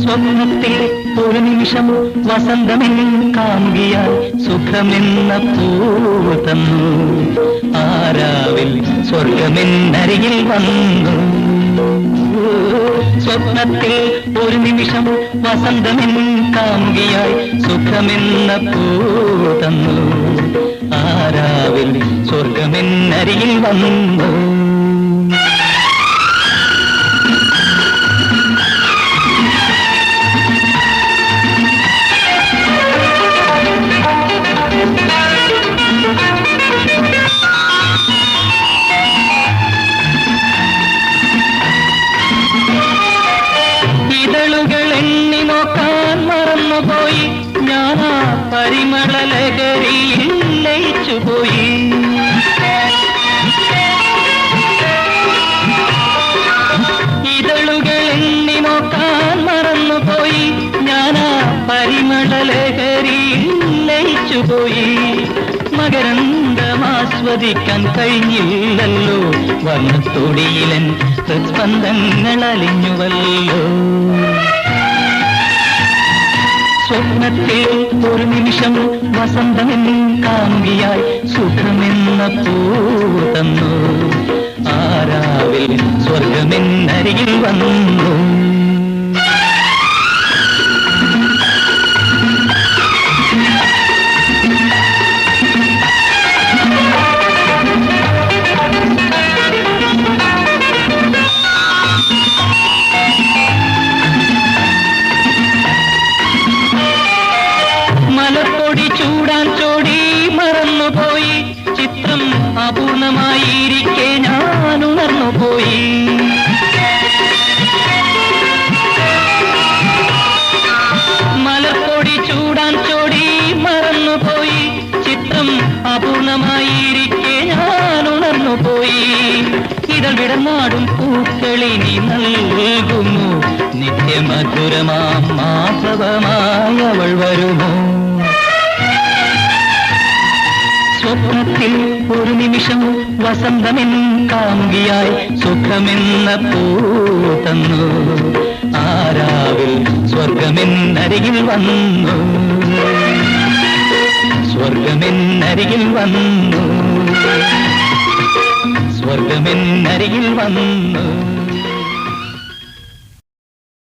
സ്വപ്നത്തിൽ ഒരു നിമിഷം വസന്തമെന്നും കാമുകിയാൽ സുഖമെന്ന പൂവ് തന്നു. ആരാവിൽ സ്വർഗമെന്നരികിൽ വന്നു. സ്വപ്നത്തിൽ ഒരു നിമിഷം വസന്തമെന്നും കാമുകിയായി സുഖമെന്ന പൂവ് തന്നു. ആരാവിൽ സ്വർഗമെന്നരികിൽ വന്നു. ഇതളുകൾ എണ്ണി നോക്കാൻ മറന്നുപോയി. ഞാനാ പരിമള ലഹരിയിൽ ലയിച്ചുപോയി. ഇതളുകൾ എണ്ണി നോക്കാൻ മറന്നുപോയി. ഞാനാ പരിമള ലഹരിയിൽ ലയിച്ചുപോയി. മകരന്തമാസ്വദിക്കാൻ കഴിഞ്ഞില്ലല്ലോ. വർണ്ണത്തൊടിയിലൻ ഹൃസ്പന്ദങ്ങൾ അലിഞ്ഞുവല്ലോ. സ്വപ്നത്തിൽ ഒരു നിമിഷം വസന്തമെന്നും കാമുകിയായി സുഖമെന്ന പൂവ് തന്നു. ആരാവിൽ സ്വർഗമെന്നരികിൽ വന്നു. മലപ്പൊടി ചൂടാൻ ചോടി മറന്നുപോയി. ചിത്രം അപൂർണമായിരിക്കെ ഞാൻ ഉണർന്നുപോയി. മലപ്പൊടി ചൂടാൻ ചോടി മറന്നുപോയി. ചിത്രം അപൂർണമായിരിക്കെ ഞാൻ ഉണർന്നുപോയി. ഇതൾ വിടനാടും പൂക്കളിനി നൽകുന്നു. നിത്യമധുരമാം മാധവമായി അവൾ വരുമോ? സ്വപ്നത്തിൽ ഒരു നിമിഷം വസന്തമെന്നും കാമുകിയായി സുഖമെന്ന പൂവ് തന്നു. ആരാവിൽ സ്വർഗമെന്നരികിൽ വന്നു. സ്വർഗമെന്നരികിൽ വന്നു. സ്വർഗമെന്നരികിൽ വന്നു.